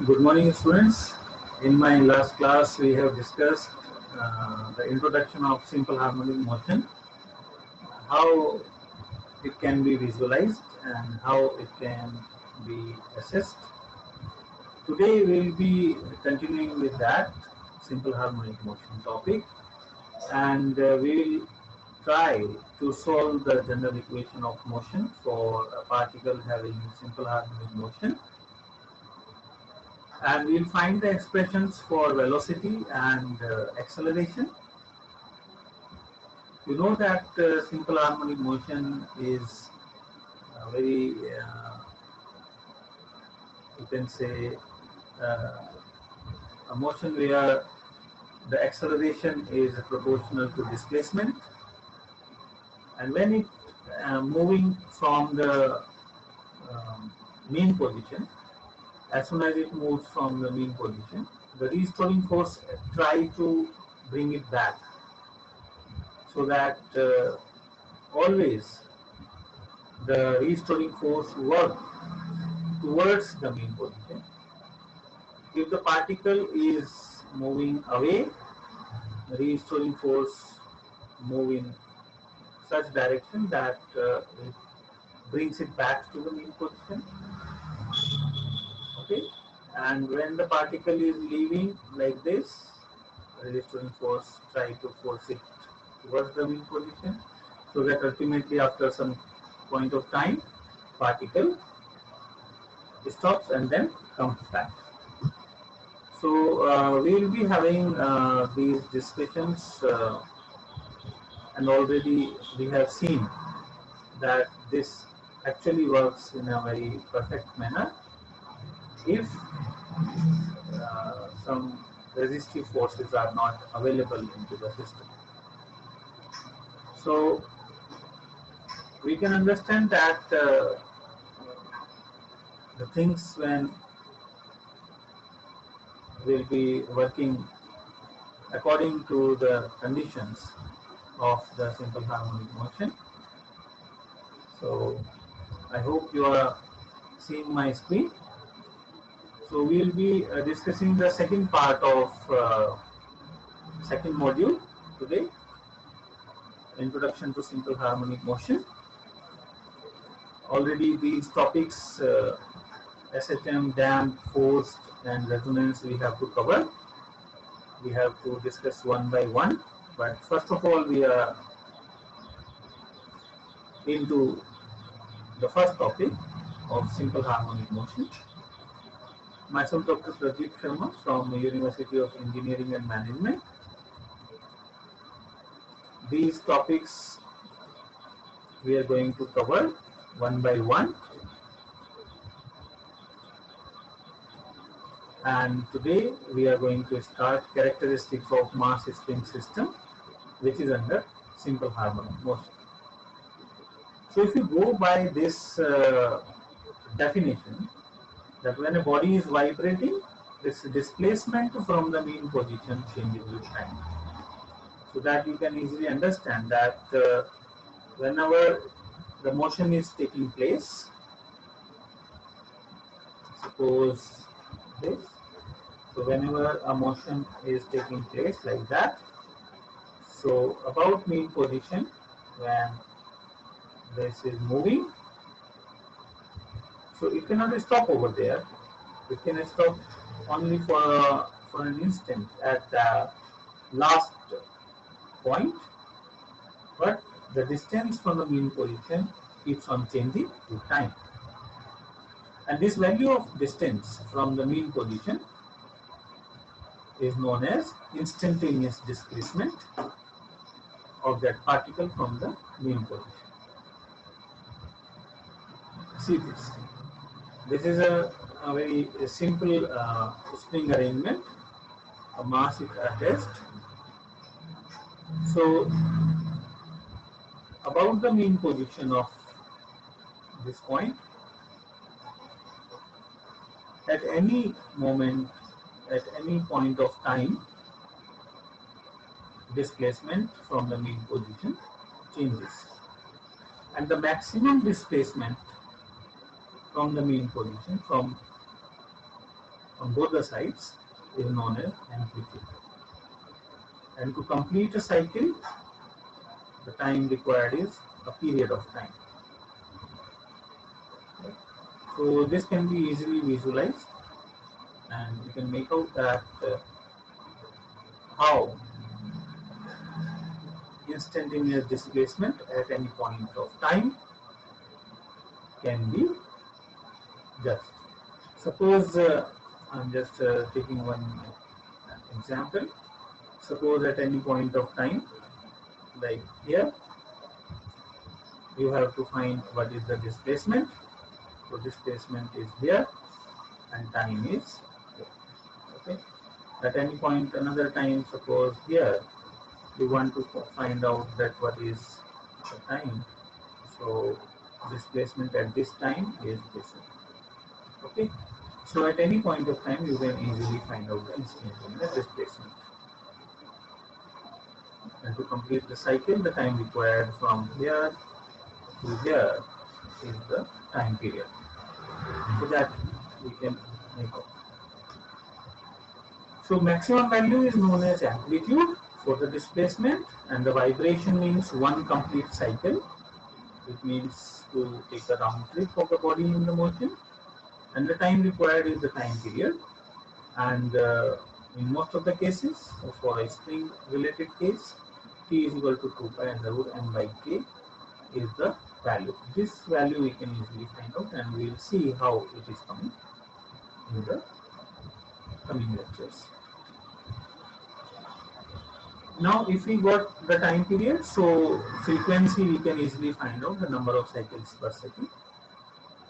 Good morning, students. In my last class, we have discussed the introduction of simple harmonic motion, how it can be visualized and how it can be assessed. Today, we will be continuing with that simple harmonic motion topic, and we will try to solve the general equation of motion for a particle having simple harmonic motion. And we'll find the expressions for velocity and acceleration. You know that simple harmonic motion is very, you can say, uh, a motion where the acceleration is proportional to displacement, and when it moving from the mean position, as soon as it moves from the mean position, the restoring force try to bring it back, so that always the restoring force work towards the mean position. If the particle is moving away, the restoring force move in such direction that it brings it back to the mean position. Okay, and when the particle is leaving like this, the restoring force try to force it towards the mean position, so that ultimately after some point of time, particle stops and then comes back. So we will be having these discussions, and already we have seen that this actually works in a very perfect manner if some resistive forces are not available into the system. So we can understand that the things when will be working according to the conditions of the simple harmonic motion. So I hope you are seeing my screen. So we will be discussing the second part of second module today, introduction to simple harmonic motion. Already these topics, SHM, damp, forced and resonance, we have to cover. We have to discuss one by one, but first of all we are into the first topic of simple harmonic motion. Myself, Dr. Pradeep Sharma from the University of Engineering and Management. These topics we are going to cover one by one. And today we are going to start characteristics of mass spring system, which is under simple harmonic motion. So if you go by this definition, that when a body is vibrating, this displacement from the mean position changes with time. So that you can easily understand that whenever the motion is taking place, suppose this, so whenever a motion is taking place like that, so about mean position, when this is moving, so it cannot stop over there. It can stop only for an instant at the last point, but the distance from the mean position keeps on changing with time. And this value of distance from the mean position is known as instantaneous displacement of that particle from the mean position. See this. This is a very simple spring arrangement. A mass is attached. So about the mean position of this point, at any moment, at any point of time, displacement from the mean position changes, and the maximum displacement from the mean position, from on both the sides is known as amplitude. And to complete a cycle, the time required is a period of time. So this can be easily visualized, and you can make out that how instantaneous displacement at any point of time can be judged. Suppose I'm just taking one example. Suppose at any point of time, like here, you have to find what is the displacement. So displacement is here and time is here. Okay. At any point, another time, suppose here, you want to find out that what is the time. So displacement at this time is this. Okay. So at any point of time, you can easily find out the instantaneous displacement. And to complete the cycle, the time required from here to here is the time period. So that we can make out. So maximum value is known as amplitude for the displacement, and the vibration means one complete cycle. It means to take a round trip of the body in the motion, and the time required is the time period. And in most of the cases, for a spring related case, T is equal to 2 pi under root m by k is the value. This value we can easily find out, and we will see how it is coming in the coming lectures. Now if we got the time period, so frequency we can easily find out the number of cycles per second.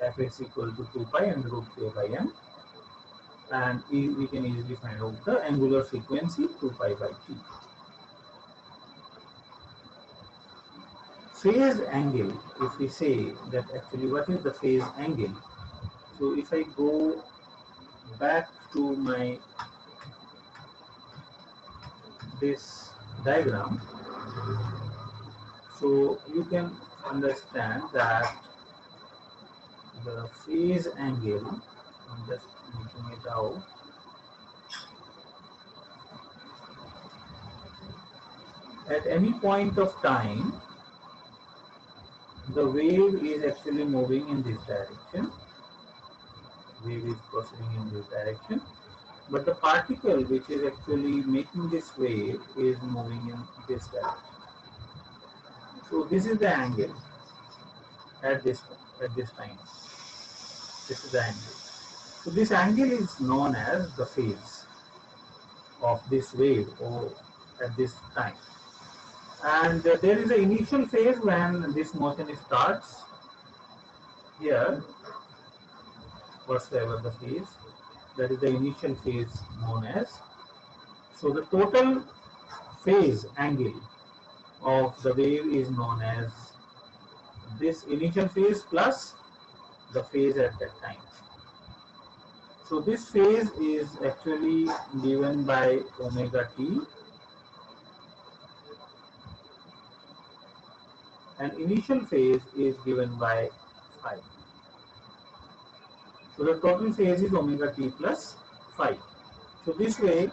F is equal to 2 pi under root k by m, and we can easily find out the angular frequency 2 pi by t. Phase angle, if we say that actually what is the phase angle, so if I go back to my this diagram, so you can understand that the phase angle, I'm just making it out, at any point of time, the wave is actually moving in this direction. Wave is proceeding in this direction, but the particle which is actually making this wave is moving in this direction. So this is the angle at this time. This is the angle. So this angle is known as the phase of this wave or at this time. And there is an initial phase when this motion starts here, whatsoever the phase, that is the initial phase known as. So the total phase angle of the wave is known as this initial phase plus the phase at that time. So this phase is actually given by omega t, and initial phase is given by phi. So the total phase is omega t plus phi. So this way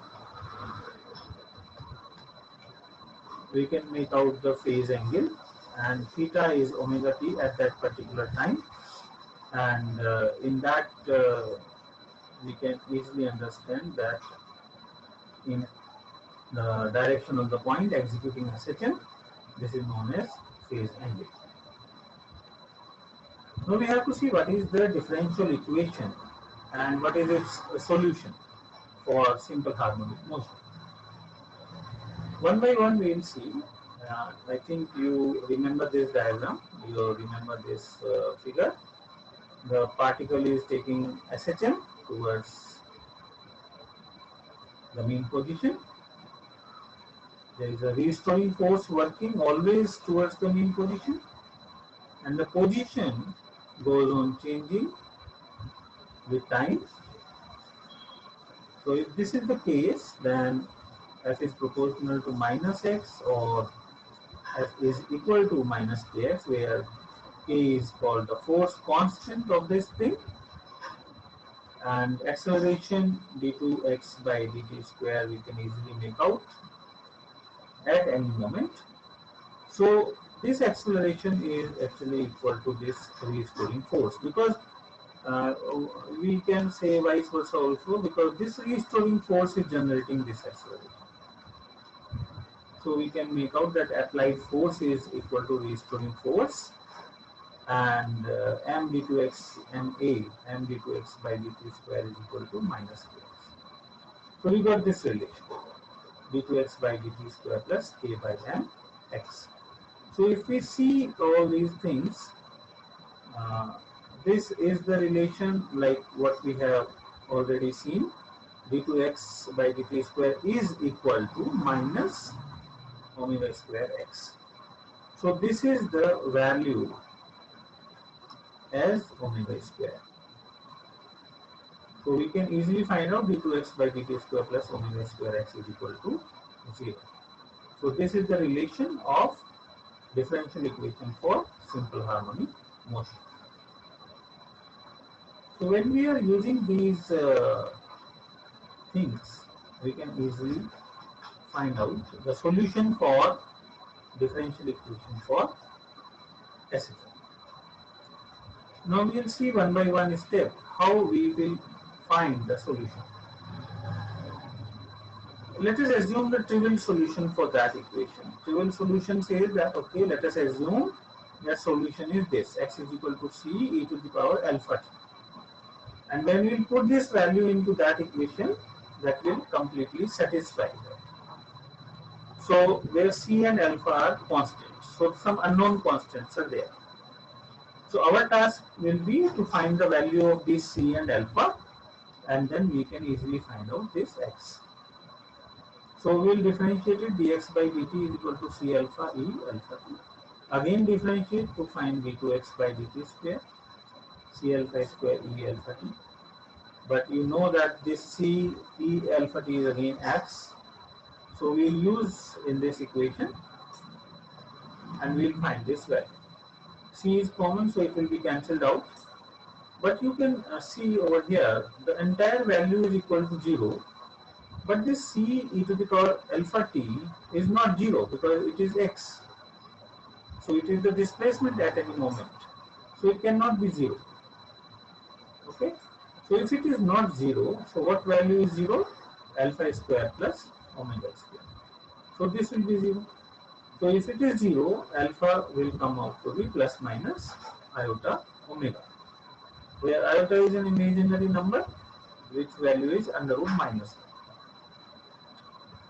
we can make out the phase angle, and theta is omega t at that particular time, and in that we can easily understand that in the direction of the point executing SHM, this is known as phase angle. Now we have to see what is the differential equation and what is its solution for simple harmonic motion. One by one we will see. I think you remember this diagram, you remember this figure. The particle is taking SHM towards the mean position. There is a restoring force working always towards the mean position, and the position goes on changing with time. So if this is the case, then F is proportional to minus x, or F is equal to minus kx, where k is called the force constant of this thing, and acceleration d2x by dt square we can easily make out at any moment. So this acceleration is actually equal to this restoring force, because uh, we can say vice versa also, because this restoring force is generating this acceleration. So we can make out that applied force is equal to restoring force, and m d2x m d2x by dt square is equal to minus kx. So we got this relation, d2x by dt square plus k by m x. So if we see all these things, uh, this is the relation like what we have already seen. d2x by dt square is equal to minus omega square x. So this is the value as omega square. So we can easily find out d2x by dt square plus omega square x is equal to 0. So this is the relation of differential equation for simple harmonic motion. So when we are using these things, we can easily find out the solution for differential equation for SFM. Now we will see one by one step how we will find the solution. Let us assume the trivial solution for that equation. Trivial solution says that, okay, let us assume the solution is this, x is equal to c e to the power alpha t. And when we will put this value into that equation, that will completely satisfy that. So where c and alpha are constants, so some unknown constants are there. So our task will be to find the value of this c and alpha, and then we can easily find out this x. So we will differentiate it, dx by dt is equal to c alpha e alpha t. Again differentiate to find d2x by dt square, c alpha square e alpha t. But you know that this c e alpha t is again x. So we will use in this equation and we will find this value. C is common, so it will be cancelled out. But you can see over here, the entire value is equal to 0. But this c e to the power alpha t is not 0 because it is x. So it is the displacement at any moment. So it cannot be 0. Okay. So if it is not 0, so what value is 0? Alpha square plus omega square. So this will be 0. So if it is 0, alpha will come out to be plus minus iota omega, where iota is an imaginary number which value is under root minus 1.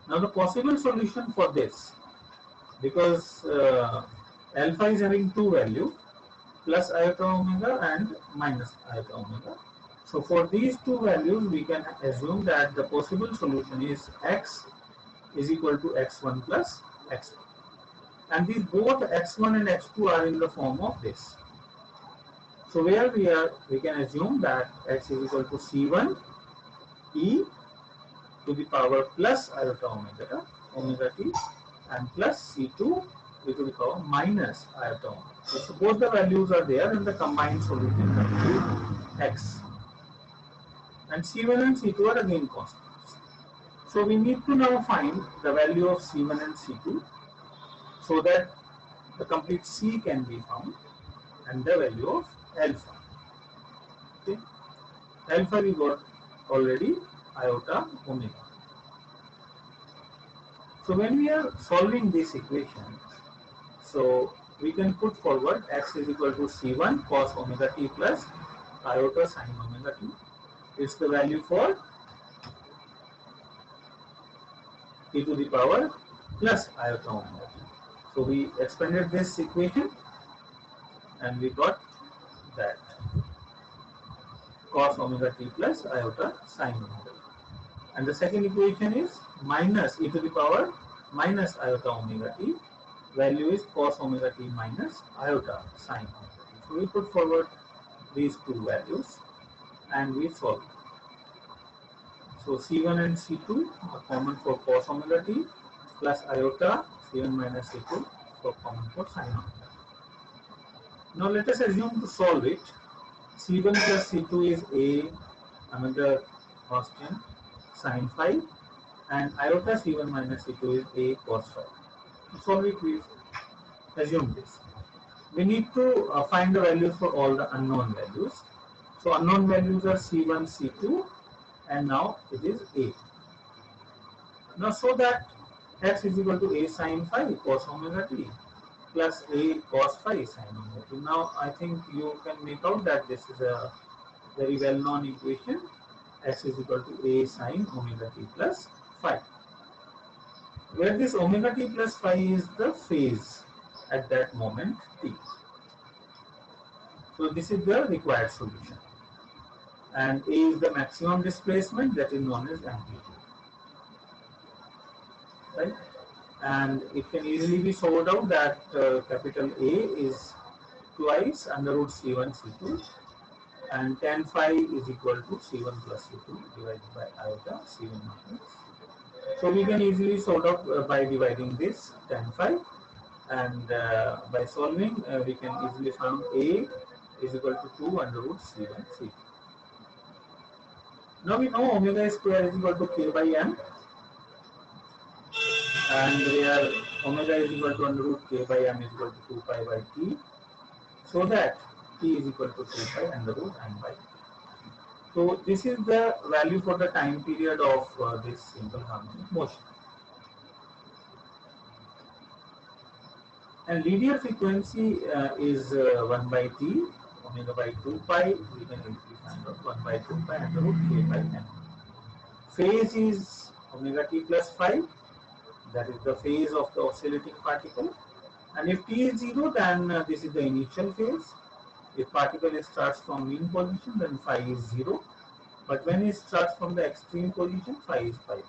Now the possible solution for this, because alpha is having two values, plus iota omega and minus iota omega. So for these two values, we can assume that the possible solution is x is equal to x1 plus x2. And these both x1 and x2 are in the form of this. So where we can assume that x is equal to c1 e to the power plus iota omega t, and plus c2 e to the power minus iota omega. So both the values are there, and the combined solution comes to x. And c1 and c2 are again constants. So we need to now find the value of c1 and c2 so that the complete c can be found, and the value of alpha. Okay. Alpha we got already, iota omega. So when we are solving this equation, so we can put forward x is equal to c1 cos omega t plus iota sin omega t. It's the value for e to the power plus iota omega t. So we expanded this equation and we got that cos omega t plus iota sin omega t. And the second equation is minus e to the power minus iota omega t. Value is cos omega t minus iota sin omega t. So we put forward these two values and we solve. So C1 and C2 are common for cos omega t plus iota, C1 minus C2 for common for sin omega t. Now let us assume to solve it. C1 plus C2 is A, another constant sine phi, and iota c1 minus c2 is a cos phi. To solve it, we assume this. We need to find the values for all the unknown values. So unknown values are c1, c2, and now it is a. Now so that x is equal to a sine phi cos omega t plus a cos phi sine omega t. Now I think you can make out that this is a very well known equation. X is equal to a sine omega t plus phi, where this omega t plus phi is the phase at that moment t. So this is the required solution, and a is the maximum displacement, that is known as amplitude, right? And it can easily be solved out that capital A is twice under root c1 c2, and tan phi is equal to c1 plus c2 divided by iota c1 minus. So we can easily sort out by dividing this tan phi, and by solving we can easily find A is equal to 2 under root c1 c2. Now we know omega square is equal to k by m, and where omega is equal to under root k by m is equal to 2 pi by t, so that t is equal to 2 pi under root m by t. So this is the value for the time period of this simple harmonic motion. And linear frequency is 1 by t, omega by 2 pi, we can easily find out 1 by 2 pi under root k by m. Phase is omega t plus phi, that is the phase of the oscillating particle. And if t is 0, then this is the initial phase. If particle starts from mean position, then phi is 0. But when it starts from the extreme position, phi is pi by 2.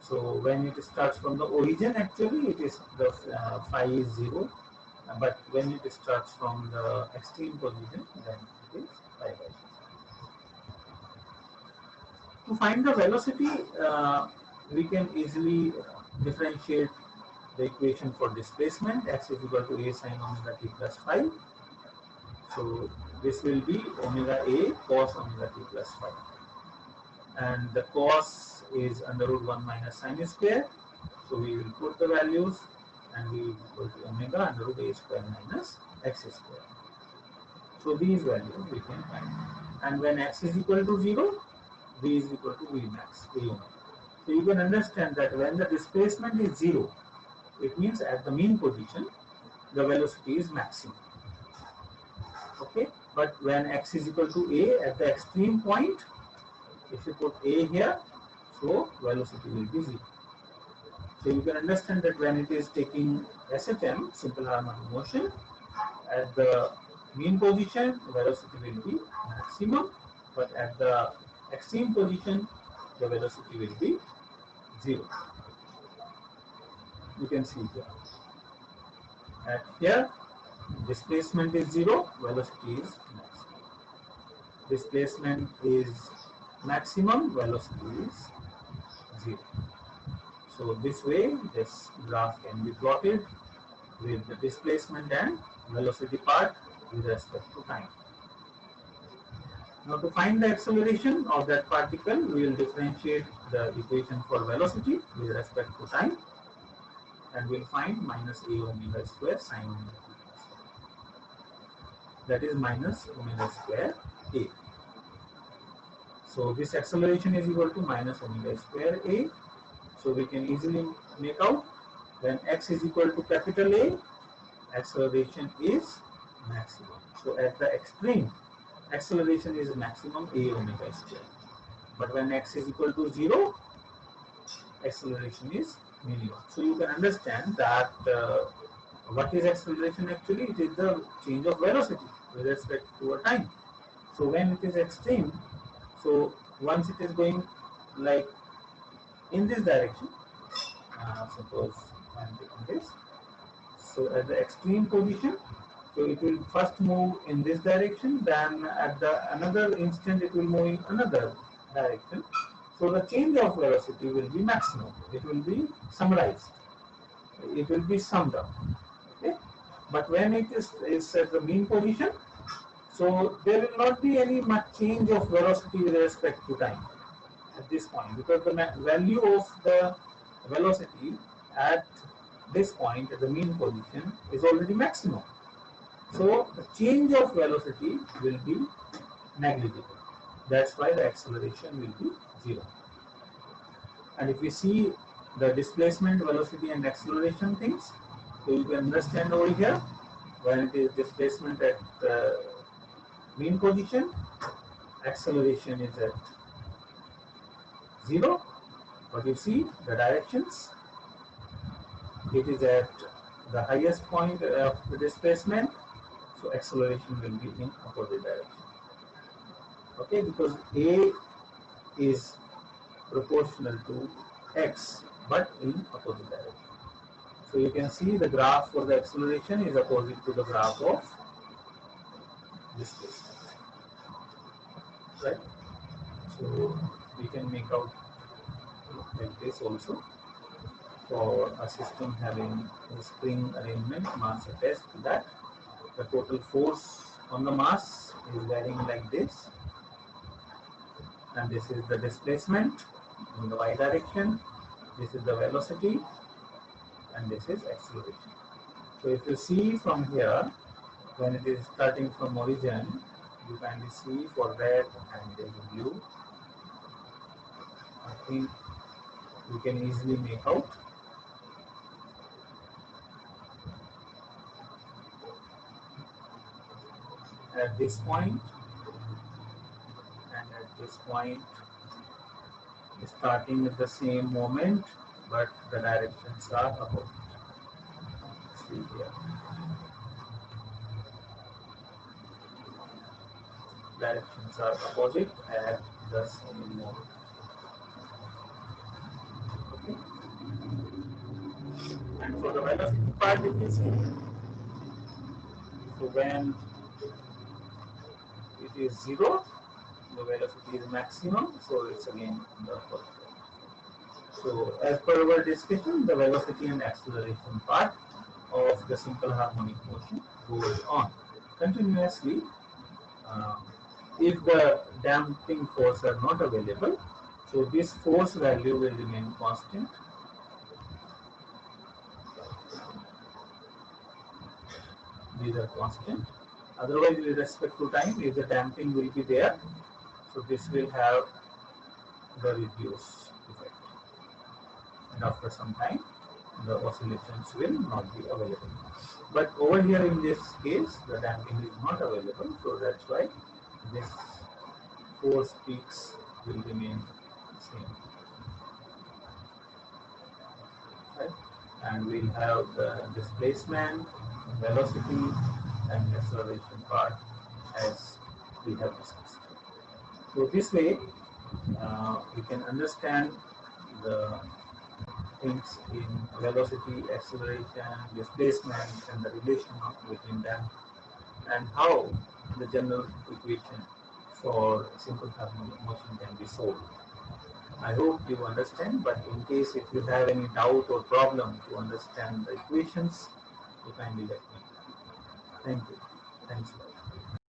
So when it starts from the origin, actually it is the phi is 0. But when it starts from the extreme position, then it is pi by 2. To find the velocity, we can easily differentiate the equation for displacement. X is equal to a sine omega t plus phi. So this will be omega a cos omega t plus phi. And the cos is under root 1 minus sine square. So we will put the values, and we will equal to omega under root a square minus x square. So these values we can find. And when x is equal to 0, v is equal to v max, a omega. So you can understand that when the displacement is 0, it means at the mean position, the velocity is maximum. Okay, but when x is equal to a at the extreme point, if you put a here, so velocity will be 0. So you can understand that when it is taking SHM, simple harmonic motion, at the mean position, velocity will be maximum, but at the extreme position, the velocity will be 0. You can see here. At here, displacement is 0, velocity is maximum. Displacement is maximum, velocity is 0. So this way, this graph can be plotted with the displacement and velocity part with respect to time. Now to find the acceleration of that particle, we will differentiate the equation for velocity with respect to time, and we'll find minus a omega square sine omega t plus phi. That is minus omega square a. So this acceleration is equal to minus omega square a. So we can easily make out when x is equal to capital A, acceleration is maximum. So at the extreme, acceleration is maximum a omega square. But when x is equal to 0, acceleration is minimum. So you can understand that what is acceleration actually? It is the change of velocity with respect to a time. So when it is extreme, so once it is going like in this direction, suppose I am taking this. So at the extreme position, so it will first move in this direction, then at the another instant it will move in another direction. So the change of velocity will be maximum. It will be summarized. It will be summed up. Okay? But when it is at the mean position, So there will not be any much change of velocity with respect to time at this point, because the value of the velocity at this point at the mean position is already maximum. So the change of velocity will be negligible. That's why the acceleration will be zero. And if we see the displacement, velocity and acceleration things, so you can understand over here, when it is displacement at the mean position, acceleration is at zero. But you see the directions, it is at the highest point of the displacement, so acceleration will be in opposite direction. Okay, because A is proportional to x but in opposite direction. So you can see the graph for the acceleration is opposite to the graph of displacement, right? So we can make out like this also. For a system having a spring arrangement mass attached to that, the total force on the mass is varying like this, and this is the displacement in the y direction, this is the velocity, and this is acceleration. So if you see from here, when it is starting from origin, you can see for red and then blue, I think we can easily make out. At this point and at this point, starting with the same moment, but the directions are opposite. See here. Directions are opposite at the same moment. Okay. And for the velocity part, it is so when it is zero, the velocity is maximum, so it's again the opposite. So as per our discussion, the velocity and acceleration part of the simple harmonic motion goes on continuously. If the damping force are not available, so this force value will remain constant. These are constant. Otherwise, with respect to time, if the damping will be there, so this will have the reduced effect. And after some time, the oscillations will not be available. But over here in this case, the damping is not available, so that's why this force peaks will remain same. Right? And we'll have the displacement, velocity, and acceleration part as we have discussed. So this way, we can understand the things in velocity, acceleration, displacement, and the relation between them, and how the general equation for simple harmonic motion can be solved. I hope you understand, but in case if you have any doubt or problem to understand the equations, you kindly let me know. Thank you. Thanks a lot.